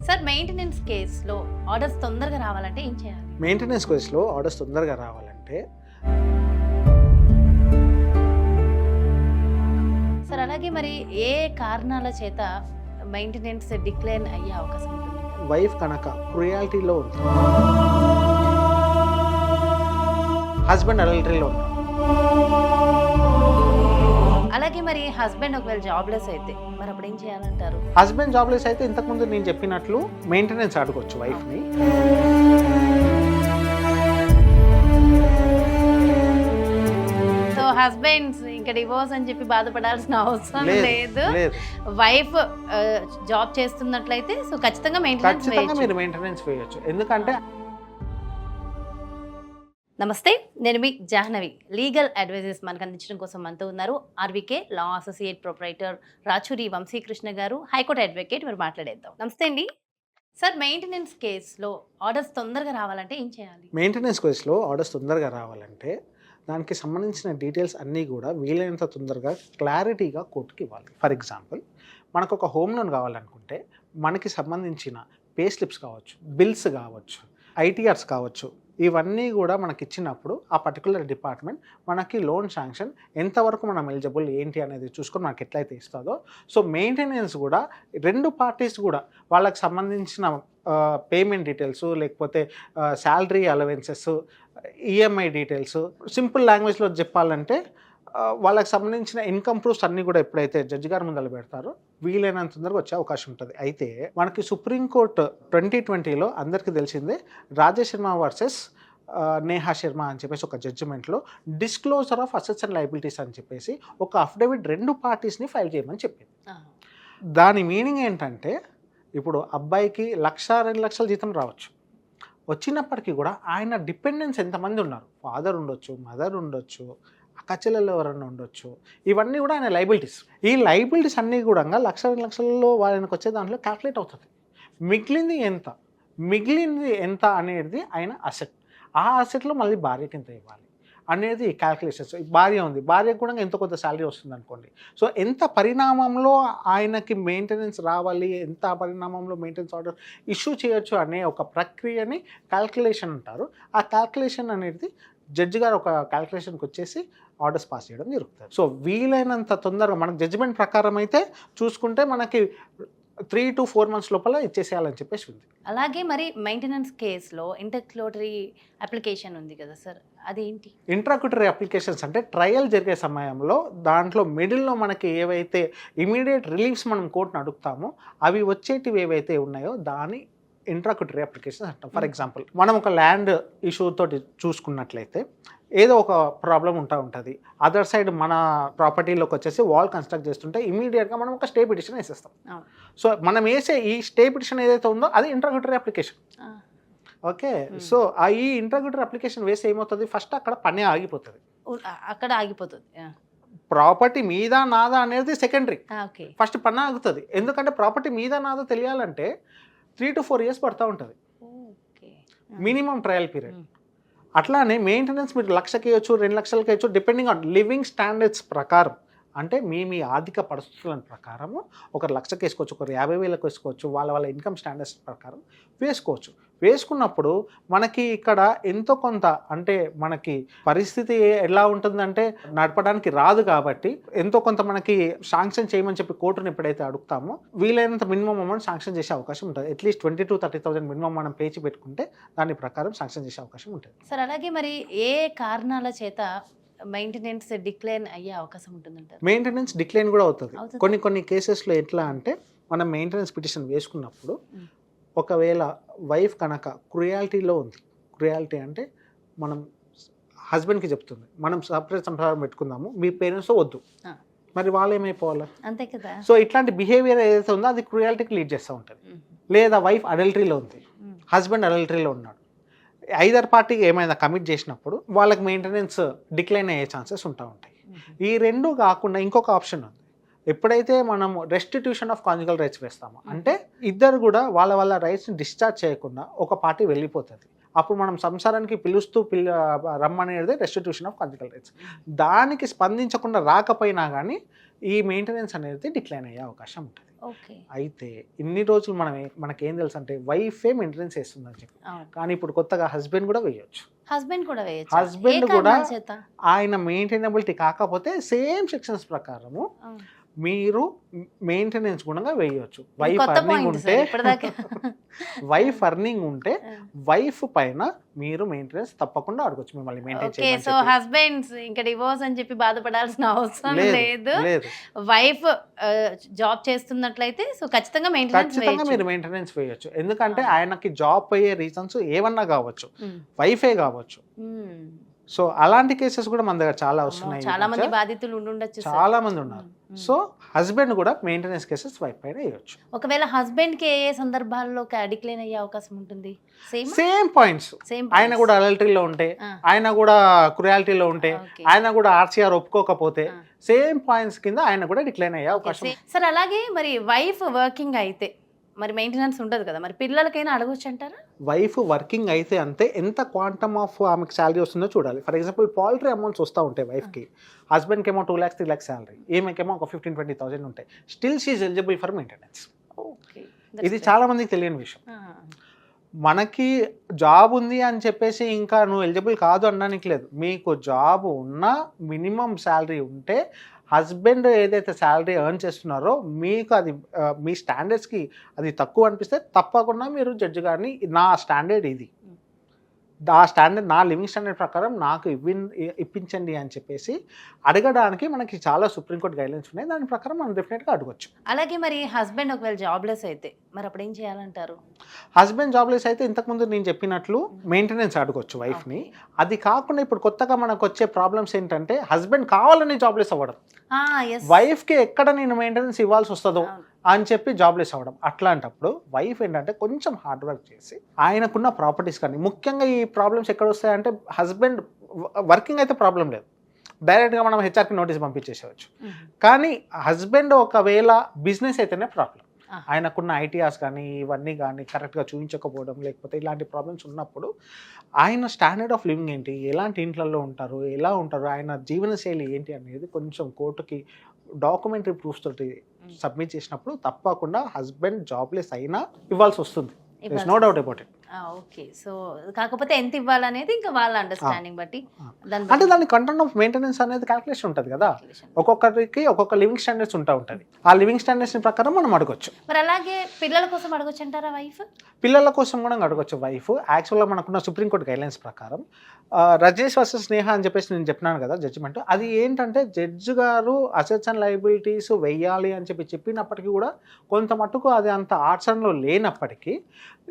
Sir maintenance కేసులో orders తొందరగా రావాలంటే ఏం చేయాలి? మెయింటెనెన్స్ కేసులో ఆర్డర్స్ తొందరగా రావాలంటే సార్ అలాగే మరి ఏ కారణాల చేత మెయింటెనెన్స్ డిక్లైన్ అయ్యే అవకాశం ఉంటుంది? వైఫ్ కనుక క్రుయాలిటీలో ఉంది, హస్బెండ్ అడల్టరీలో ఉన్నాడు. అలాగే మరి హస్బెండ్ ఒకవేళ జాబ్లెస్ అయితే మరి అప్పుడు ఏం చేయాలంటారు? హస్బెండ్ జాబ్లెస్ అయితే ఇంతకుముందు నేను చెప్పినట్లు మెయింటెనెన్స్ అడగొచ్చు వైఫ్ని. సో హస్బెండ్స్ ఇంకా డివోర్స్ అని చెప్పి బాధపడాల్సిన అవసరం లేదు. వైఫ్ జాబ్ చేస్తున్నట్లయితే సో ఖచ్చితంగా ఖచ్చితంగా మీరు మెయింటెనెన్స్ వేయొచ్చు. ఎందుకంటే నమస్తే, నేను మీ జాహ్నవి. లీగల్ అడ్వైజెస్ మనకు అందించడం కోసం మనతో ఉన్నారు ఆర్వీకే లా అసోసియేట్ ప్రొప్రైటర్ రాచూరి వంశీకృష్ణ గారు, హైకోర్టు అడ్వకేట్. మీరు మాట్లాడేద్దాం. నమస్తే అండి సార్. మెయింటెనెన్స్ కేసులో ఆర్డర్స్ తొందరగా రావాలంటే ఏం చేయాలి? మెయింటెనెన్స్ కేసులో ఆర్డర్స్ తొందరగా రావాలంటే దానికి సంబంధించిన డీటెయిల్స్ అన్నీ కూడా వీలైనంత తొందరగా క్లారిటీగా కోర్టుకి ఇవ్వాలి. ఫర్ ఎగ్జాంపుల్, మనకు ఒక హోమ్ లోన్ కావాలనుకుంటే మనకి సంబంధించిన పే స్లిప్స్ కావచ్చు, బిల్స్ కావచ్చు, ఐటీఆర్స్ కావచ్చు, ఇవన్నీ కూడా మనకి ఇచ్చినప్పుడు ఆ పర్టికులర్ డిపార్ట్మెంట్ మనకి లోన్ శాంక్షన్ ఎంతవరకు మనం ఎలిజిబుల్ ఏంటి అనేది చూసుకొని మనకి ఎట్లయితే ఇస్తుందో, సో మెయింటెనెన్స్ కూడా రెండు పార్టీస్ కూడా వాళ్ళకి సంబంధించిన పేమెంట్ డీటెయిల్స్, లేకపోతే salary allowances, EMI details, simple లాంగ్వేజ్లో చెప్పాలంటే వాళ్ళకి సంబంధించిన ఇన్కమ్ ప్రూఫ్స్ అన్నీ కూడా ఎప్పుడైతే జడ్జి గారు ముందర పెడతారో వీలైనంత తొందరగా వచ్చే అవకాశం ఉంటుంది. అయితే మనకి సుప్రీంకోర్టు 2020లో అందరికీ తెలిసిందే రాజేష్ శర్మ వర్సెస్ నేహా శర్మ అని చెప్పేసి ఒక జడ్జిమెంట్లో disclosure of assets and liabilities అని చెప్పేసి ఒక అఫిడవిట్ రెండు పార్టీస్ని ఫైల్ చేయమని చెప్పింది. దాని మీనింగ్ ఏంటంటే ఇప్పుడు అబ్బాయికి 1,00,000, 2 లక్షల జీతం రావచ్చు, వచ్చినప్పటికీ కూడా ఆయన డిపెండెన్స్ ఎంతమంది ఉన్నారు, ఫాదర్ ఉండొచ్చు, మదర్ ఉండొచ్చు, అక్క చెల్లెలు ఎవరన్నా ఉండొచ్చు, ఇవన్నీ కూడా ఆయన లైబిలిటీస్. ఈ లైబిలిటీస్ అన్నీ కూడా 1,00,000, 2 లక్షలలో వాళ్ళకి వచ్చే దాంట్లో క్యాల్కులేట్ అవుతుంది. మిగిలింది ఎంత అనేది ఆయన అసెట్. ఆ అసెట్లో మళ్ళీ భార్యకి ఎంత ఇవ్వాలి అనేది క్యాల్కులేషన్స్. భార్య ఉంది, భార్యకు కూడా ఎంత కొంత శాలరీ వస్తుంది అనుకోండి. సో ఎంత పరిణామంలో ఆయనకి మెయింటెనెన్స్ రావాలి, ఎంత పరిణామంలో మెయింటెనెన్స్ ఆర్డర్ ఇష్యూ చేయొచ్చు అనే ఒక ప్రక్రియని క్యాల్కులేషన్ అంటారు. ఆ క్యాల్కులేషన్ అనేది జడ్జి గారు ఒక క్యాల్కులేషన్కి వచ్చేసి ఆర్డర్స్ పాస్ చేయడం జరుగుతుంది. సో వీలైనంత తొందరగా మనకు జడ్జిమెంట్ ప్రకారం అయితే చూసుకుంటే మనకి 3 to 4 months లోపల ఇచ్చేసేయాలని చెప్పేసి ఉంది. అలాగే మరి మెయింటెనెన్స్ కేసులో ఇంటర్క్లోటరీ అప్లికేషన్ ఉంది కదా సార్, అదేంటి? ఇంట్రాక్యూటరీ అప్లికేషన్స్ అంటే ట్రయల్ జరిగే సమయంలో దాంట్లో మిడిల్లో మనకి ఏవైతే ఇమీడియట్ రిలీఫ్స్ మనం కోర్టును అడుగుతామో అవి వచ్చేటివి ఏవైతే ఉన్నాయో దాని ఇంట్రాక్యూటరీ అప్లికేషన్స్ అంటాం. ఫర్ ఎగ్జాంపుల్, మనం ఒక ల్యాండ్ ఇష్యూ తోటి చూసుకున్నట్లయితే ఏదో ఒక ప్రాబ్లం ఉంటుంది, అదర్ సైడ్ మన ప్రాపర్టీలోకి వచ్చేసి వాల్ కన్స్ట్రక్ట్ చేస్తుంటే ఇమీడియట్గా మనం ఒక స్టే పిటిషన్ వేసేస్తాం. సో మనం వేసే ఈ స్టే పిటిషన్ ఏదైతే ఉందో అది ఇంట్రాక్యూటరీ అప్లికేషన్. ఓకే, సో ఈ ఇంట్రాక్యూటరీ అప్లికేషన్ వేస్తే ఏమవుతుంది, ఫస్ట్ అక్కడ పని ఆగిపోతుంది, అక్కడ ఆగిపోతుంది. ప్రాపర్టీ మీద నాదా అనేది సెకండరీ. ఫస్ట్ పని ఆగుతుంది. ఎందుకంటే ప్రాపర్టీ మీద నాదా తెలియాలంటే 3 to 4 years పడుతూ ఉంటుంది మినిమం ట్రయల్ పీరియడ్. అట్లానే మెయింటెనెన్స్ మీరు 1,00,000కి వేయచ్చు, 2 లక్షలకి వేయచ్చు, డిపెండింగ్ ఆన్ లివింగ్ స్టాండర్డ్స్ ప్రకారం. అంటే మీ ఆర్థిక పరిస్థితుల ప్రకారము ఒకరు 1,00,000కి వేసుకోవచ్చు, ఒకరు 50,000కి వేసుకోవచ్చు, వాళ్ళ ఇన్కమ్ స్టాండర్డ్స్ ప్రకారం వేసుకోవచ్చు. వేసుకున్నప్పుడు మనకి ఇక్కడ ఎంతో కొంత అంటే మనకి పరిస్థితి ఎలా ఉంటుందంటే నడపడానికి రాదు కాబట్టి ఎంతో కొంత మనకి శాంక్షన్ చేయమని చెప్పి కోర్టును ఎప్పుడైతే అడుగుతామో వీలైనంత మినిమం అమౌంట్ శాంక్షన్ చేసే అవకాశం ఉంటుంది. అట్లీస్ట్ 20,000 to 30,000 మినిమం మనం పేచి పెట్టుకుంటే దాని ప్రకారం శాంక్షన్ చేసే అవకాశం ఉంటుంది. సార్ అలాగే మరి ఏ కారణాల చేత మెయింటెనెన్స్ డిక్లైన్ అయ్యే అవకాశం ఉంటుందంటారు? మెయింటెనెన్స్ డిక్లైన్ కూడా అవుతుంది. కొన్ని కేసెస్లో ఎట్లా అంటే మనం మెయింటెనెన్స్ పిటిషన్ వేసుకున్నప్పుడు ఒకవేళ వైఫ్ కనుక క్రుయాలిటీలో ఉంది, క్రుయాలిటీ అంటే మనం హస్బెండ్కి చెప్తుంది మనం సపరేట్ సంసారం పెట్టుకుందాము, మీ పేరెంట్స్తో వద్దు, మరి వాళ్ళు ఏమైపోవాలి, అంతే కదా. సో ఇట్లాంటి బిహేవియర్ ఏదైతే ఉందో అది క్రుయాలిటీకి లీడ్ చేస్తూ ఉంటుంది. లేదా వైఫ్ అడల్టరీలో ఉంది, హస్బెండ్ అడల్టరీలో ఉన్నాడు, ఐదర్ పార్టీకి ఏమైనా కమిట్ చేసినప్పుడు వాళ్ళకి మెయింటెనెన్స్ డిక్లైన్ అయ్యే ఛాన్సెస్ ఉంటాయి. ఈ రెండు కాకుండా ఇంకొక ఆప్షన్ ఉంది. ఎప్పుడైతే మనం రెస్టిట్యూషన్ ఆఫ్ కాంజుగల్ రైట్స్ వేస్తామో అంటే ఇద్దరు కూడా వాళ్ళ రైట్స్ని డిశ్చార్జ్ చేయకుండా ఒక పార్టీ వెళ్ళిపోతుంది, అప్పుడు మనం సంసారానికి పిలుస్తూ రమ్మనేది రెస్టిట్యూషన్ ఆఫ్ కాంజుగల్ రైట్స్. దానికి స్పందించకుండా రాకపోయినా కానీ ఈ మెయింటెనెన్స్ అనేది డిక్లైన్ అయ్యే అవకాశం ఉంటుంది. ఓకే. అయితే ఇన్ని రోజులు మనకేం తెలుసు అంటే వైఫే మెయింటెనెన్స్ వేస్తుందని చెప్పి, కానీ ఇప్పుడు కొత్తగా హస్బెండ్ కూడా వేయొచ్చు. హస్బెండ్ కూడా వేయొచ్చు. హస్బెండ్ కూడా ఆయన మెయింటైనబిలిటీ కాకపోతే సేమ్ సెక్షన్స్ ప్రకారము మీరు మెయింటెనెన్స్ కూడా వేయొచ్చు. వైఫ్ అర్నింగ్ ఉంటే వైఫ్ అర్నింగ్ ఉంటే వైఫ్ పైన మీరు మెయింటెనెన్స్ తప్పకుండా అడగొచ్చు మిమ్మల్ని మెయింటైన్ చేయమని. సో హస్బెండ్స్ ఇంకా డివోర్స్ అని చెప్పి బాధపడాల్సిన అవసరం లేదు. వైఫ్ జాబ్ చేస్తున్నట్లయితే సో ఖచ్చితంగా మీరు మెయింటెనెన్స్ వేయొచ్చు. ఎందుకంటే ఆయనకి జాబ్ అయ్యే రీజన్స్ ఏమన్నా కావచ్చు, వైఫే కావచ్చు. సో అలాంటి కేసెస్ కూడా మన దగ్గర చాలా వస్తున్నాయి. చాలా మంది బాధితులు ఉండొచ్చు, చాలా మంది ఉన్నారు. సో హస్బెండ్ కూడా మెయింటెనెన్స్ కేసెస్ వైఫ్ పైన వేయొచ్చు. ఒకవేళ హస్బెండ్ కి ఏ సందర్భాల్లో డిక్లైన్ అయ్యే అవకాశం ఉంటుంది? Same points. ఆయన కూడా అడల్టరీలో ఉంటే, ఆయన కూడా క్రుయాలిటీలో ఉంటే, ఆయన కూడా ఆర్సీఆర్ ఒప్పుకోకపోతే సేమ్ పాయింట్స్ కింద ఆయన కూడా డిక్లైన్ అయ్యే అవకాశం. సార్ అలాగే మరి వైఫ్ వర్కింగ్ అయితే మరి మెయింటెనెన్స్ ఉండదు కదా, మరి పిల్లలకైనా అడగొచ్చు అంటారా? వైఫ్ వర్కింగ్ అయితే అంతే, ఎంత క్వాంటమ్ ఆఫ్ ఆమెకి శాలరీ వస్తుందో చూడాలి. ఫర్ ఎగ్జాంపుల్ పాలిటరీ అమౌంట్స్ వస్తూ ఉంటాయి వైఫ్కి, హస్బెండ్కి ఏమో 2 lakhs 3 lakhs శాలరీ, ఏమేకేమో ఒక 15-20,000 ఉంటాయి. Still she is eligible for maintenance. ఇది చాలా మందికి తెలియని విషయం. మనకి జాబ్ ఉంది అని చెప్పేసి ఇంకా నువ్వు ఎలిజిబుల్ కాదు అనడానికి లేదు. మీకు జాబ్ ఉన్నా మినిమం శాలరీ ఉంటే హస్బెండ్ ఏదైతే శాలరీ ఎర్న్ చేస్తున్నారో మీకు అది మీ స్టాండర్డ్స్కి అది తక్కువ అనిపిస్తే తప్పకుండా మీరు జడ్జి గారిని నా స్టాండర్డ్ ఇది, ఆ స్టాండర్డ్ నా లివింగ్ స్టాండర్డ్ ప్రకారం నాకు ఇప్పించండి అని చెప్పేసి అడగడానికి మనకి చాలా సుప్రీంకోర్టు గైడ్లైన్స్ ఉన్నాయి. దాని ప్రకారం మనం డెఫినెట్గా అడగొచ్చు. అలాగే మరి హస్బెండ్ ఒకవేళ జాబ్లెస్ అయితే మరి అప్పుడు ఏం చేయాలంటారు? హస్బెండ్ జాబ్లెస్ అయితే ఇంతకుముందు నేను చెప్పినట్లు మెయింటెనెన్స్ అడగొచ్చు వైఫ్ని. అది కాకుండా ఇప్పుడు కొత్తగా మనకు వచ్చే ప్రాబ్లమ్స్ ఏంటంటే హస్బెండ్ కావాలని జాబ్లెస్ అవ్వడం, వైఫ్కి ఎక్కడ నేను మెయింటెనెన్స్ ఇవ్వాల్సి వస్తుందో అని చెప్పి జాబ్లెస్ అవ్వడం. అట్లాంటప్పుడు వైఫ్ ఏంటంటే కొంచెం హార్డ్ వర్క్ చేసి ఆయనకున్న ప్రాపర్టీస్ కానీ, ముఖ్యంగా ఈ ప్రాబ్లమ్స్ ఎక్కడ వస్తాయంటే హస్బెండ్ వర్కింగ్ అయితే ప్రాబ్లం లేదు, డైరెక్ట్గా మనం హెచ్ఆర్కి నోటీస్ పంపించేసేవచ్చు. కానీ హస్బెండ్ ఒకవేళ బిజినెస్ అయితేనే ప్రాబ్లం. ఆయనకున్న ఐటీఆర్స్ కానీ ఇవన్నీ కానీ కరెక్ట్గా చూపించకపోవడం, లేకపోతే ఇలాంటి ప్రాబ్లమ్స్ ఉన్నప్పుడు ఆయన స్టాండర్డ్ ఆఫ్ లివింగ్ ఏంటి, ఎలాంటి ఇంట్లలో ఉంటారు, ఎలా ఉంటారు, ఆయన జీవనశైలి ఏంటి అనేది కొంచెం కోర్టుకి డాక్యుమెంటరీ ప్రూఫ్స్ తోటి సబ్మిట్ చేసినప్పుడు తప్పకుండా హస్బెండ్ జాబ్లెస్ అయినా ఇవ్వాల్సి వస్తుంది. No doubt about it. Okay. So కాకపోతే ఎంత ఇవ్వాలనేది ఇంకా వాళ్ళ అండర్స్టాండింగ్ బట్టి, అంటే దాని కంటెంట్ ఆఫ్ మెయింటెనెన్స్ అనేది క్యాల్కులేషన్ ఉంటుంది కదా, ఒక్కొక్కరికి ఒక్కొక్క లివింగ్ స్టాండర్డ్స్ ఉంటుంది. ఆ లివింగ్ స్టాండర్డ్స్ ప్రకారం మనం అడగొచ్చు. మరి అలాగే పిల్లల కోసం అడగొచ్చు అంటారా వైఫ్? పిల్లల కోసం కూడా అడగొచ్చు వైఫ్. యాక్చువల్గా మనకున్న సుప్రీంకోర్టు గైడ్లైన్స్ ప్రకారం రజేష్ వర్సెస్ స్నేహ అని చెప్పేసి నేను చెప్పినాను కదా జడ్జిమెంట్, అది ఏంటంటే జడ్జి గారు అసెట్స్ అండ్ లయబిలిటీస్ వెయ్యాలి అని చెప్పినప్పటికీ కూడా కొంత మట్టుకు అది అంత ఆచరణలో లేనప్పటికీ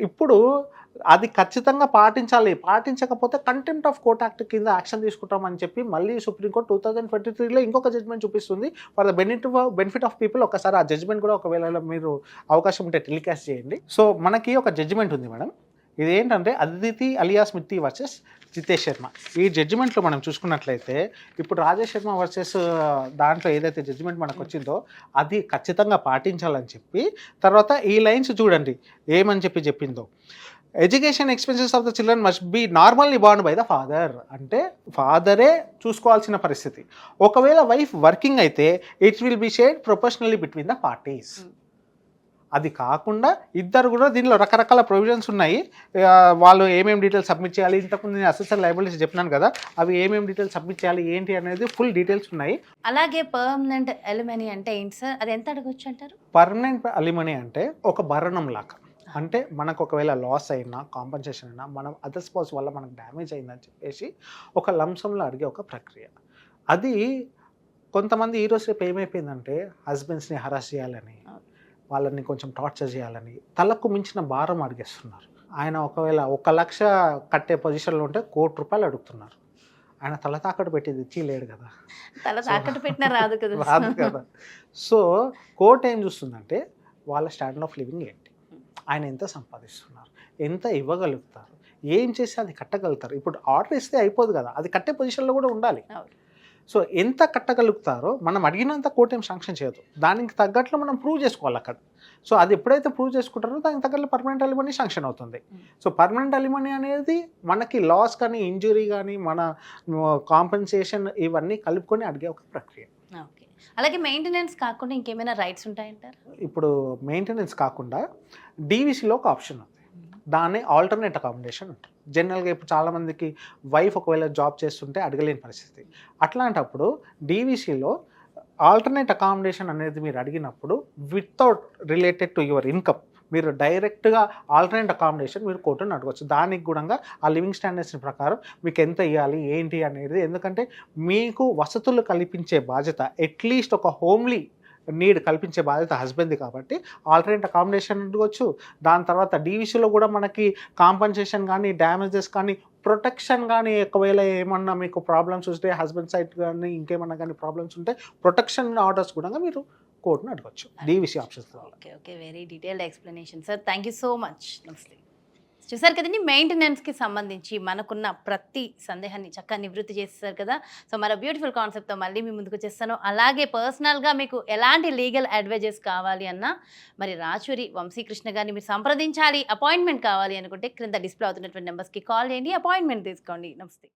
ఇప్పుడు అది ఖచ్చితంగా పాటించాలి, పాటించకపోతే కంటెంప్ట్ ఆఫ్ కోర్ట్ యాక్ట్ కింద యాక్షన్ తీసుకుంటామని చెప్పి మళ్ళీ సుప్రీంకోర్టు 2023లో ఇంకొక జడ్జ్మెంట్ చూపిస్తుంది. For the benefit of people ఒకసారి ఆ జడ్జ్మెంట్ కూడా ఒకవేళ మీరు అవకాశం ఉంటే టెలికాస్ట్ చేయండి. సో మనకి ఒక జడ్జిమెంట్ ఉంది మేడం, ఇది ఏంటంటే అదితి అలియా స్మితి వర్సెస్ జితేష్ శర్మ. ఈ జడ్జిమెంట్లో మనం చూసుకున్నట్లయితే ఇప్పుడు రాజేష్ శర్మ వర్సెస్ దాంట్లో ఏదైతే జడ్జిమెంట్ మనకు వచ్చిందో అది ఖచ్చితంగా పాటించాలని చెప్పి, తర్వాత ఈ లైన్స్ చూడండి ఏమని చెప్పిందో, education expenses of the children must be normally borne by the father. అంటే ఫాదరే చూసుకోవాల్సిన పరిస్థితి. ఒకవేళ వైఫ్ వర్కింగ్ అయితే it will be shared proportionally between the parties. అది కాకుండా ఇద్దరు కూడా దీనిలో రకరకాల ప్రొవిజన్స్ ఉన్నాయి. వాళ్ళు ఏమేమి డీటెయిల్స్ సబ్మిట్ చేయాలి, ఇంతకుముందు నేను అసెట్స్ అండ్ లయబిలిటీస్ చెప్పినాను కదా, అవి ఏమేమి డీటెయిల్స్ సబ్మిట్ చేయాలి ఏంటి అనేది ఫుల్ డీటెయిల్స్ ఉన్నాయి. అలాగే పర్మనెంట్ అలిమనీ అంటే ఏంటి సార్, అది ఎంత అడగొచ్చు అంటారు? పర్మనెంట్ అలిమనీ అంటే ఒక భరణం లాగా, అంటే మనకు ఒకవేళ లాస్ అయినా కాంపన్సేషన్ అయినా మనం అదర్ స్పౌస్ వల్ల మనకు డ్యామేజ్ అయిందని చెప్పేసి ఒక లంసంలో అడిగే ఒక ప్రక్రియ. అది కొంతమంది ఈరోజు రేపు ఏమైపోయిందంటే హస్బెండ్స్ని హరాస్ చేయాలని, వాళ్ళని కొంచెం టార్చర్ చేయాలని తలకు మించిన భారం అడిగేస్తున్నారు. ఆయన ఒకవేళ 1 లక్ష కట్టే పొజిషన్లో ఉంటే ₹1 కోటి అడుగుతున్నారు. ఆయన తల తాకట్టు పెట్టేది ఇచ్చి లేడు కదా, తల తాకట్టు పెట్టినా రాదు కదా. సో కోర్టు ఏం చూస్తుందంటే వాళ్ళ స్టాండర్డ్ ఆఫ్ లివింగ్ ఏంటి, ఆయన ఎంత సంపాదిస్తున్నారు, ఎంత ఇవ్వగలుగుతారు, ఏం చేసి అది కట్టగలుగుతారు. ఇప్పుడు ఆర్డర్ ఇస్తే అయిపోదు కదా, అది కట్టే పొజిషన్లో కూడా ఉండాలి. సో ఎంత కట్టగలుగుతారో మనం అడిగినంత కోర్టు ఏం శాంక్షన్ చేయదు, దానికి తగ్గట్లు మనం ప్రూవ్ చేసుకోవాలి అక్కడ. సో అది ఎప్పుడైతే ప్రూవ్ చేసుకుంటారో దానికి తగ్గట్లు పర్మనెంట్ అలిమనీ శాంక్షన్ అవుతుంది. సో పర్మనెంట్ అలిమనీ అనేది మనకి లాస్ కానీ ఇంజురీ కానీ మన కాంపెన్సేషన్ ఇవన్నీ కలుపుకొని అడిగే ఒక ప్రక్రియ. అలాగే మెయింటెనెన్స్ కాకుండా ఇంకేమైనా రైట్స్ ఉంటాయంటారు? ఇప్పుడు మెయింటెనెన్స్ కాకుండా డీవీసీలో ఒక ఆప్షన్ ఉంది. దాన్ని ఆల్టర్నేట్ అకామిడేషన్ అంటారు. జనరల్గా ఇప్పుడు చాలామందికి వైఫ్ ఒకవేళ జాబ్ చేస్తుంటే అడగలేని పరిస్థితి. అట్లాంటప్పుడు డీవీసీలో ఆల్టర్నేట్ అకామిడేషన్ అనేది మీరు అడిగినప్పుడు without related to your income మీరు డైరెక్ట్గా ఆల్టర్నేట్ అకామిడేషన్ మీరు కోర్టును అడగవచ్చు. దానికి కూడా ఆ లివింగ్ స్టాండర్డ్స్ ప్రకారం మీకు ఎంత ఇవ్వాలి ఏంటి అనేది, ఎందుకంటే మీకు వసతులు కల్పించే బాధ్యత అట్లీస్ట్ ఒక హోమ్లీ నీడ్ కల్పించే బాధ్యత హస్బెండ్ది కాబట్టి ఆల్టర్నేట్ అకామిడేషన్ అడగవచ్చు. దాని తర్వాత డీవీసీలో కూడా మనకి కాంపన్సేషన్ కానీ డ్యామేజెస్ కానీ ప్రొటెక్షన్ కానీ ఒకవేళ ఏమన్నా మీకు ప్రాబ్లమ్స్ వస్తే హస్బెండ్ సైడ్ కానీ ఇంకేమన్నా కానీ ప్రాబ్లమ్స్ ఉంటే ప్రొటెక్షన్ ఆర్డర్స్ కూడా మీరు కోర్టును అడగవచ్చు డీవీసీ ఆప్షన్స్ ద్వారా. Okay, okay, very detailed explanation sir. Thank you so much. నమస్తే. చూసారు కదండి, మెయింటెనెన్స్కి సంబంధించి మనకున్న ప్రతి సందేహాన్ని చక్కగా నివృత్తి చేస్తారు కదా. సో మరో బ్యూటిఫుల్ కాన్సెప్ట్తో మళ్ళీ మీ ముందుకు వచ్చేస్తాను. అలాగే పర్సనల్గా మీకు ఎలాంటి లీగల్ అడ్వైజెస్ కావాలి అన్నా మరి రాచూరి వంశీకృష్ణ గారిని మీరు సంప్రదించాలి, అపాయింట్మెంట్ కావాలి అనుకుంటే క్రింద డిస్ప్లే అవుతున్నటువంటి నెంబర్స్కి కాల్ చేయండి, అపాయింట్మెంట్ తీసుకోండి. నమస్తే.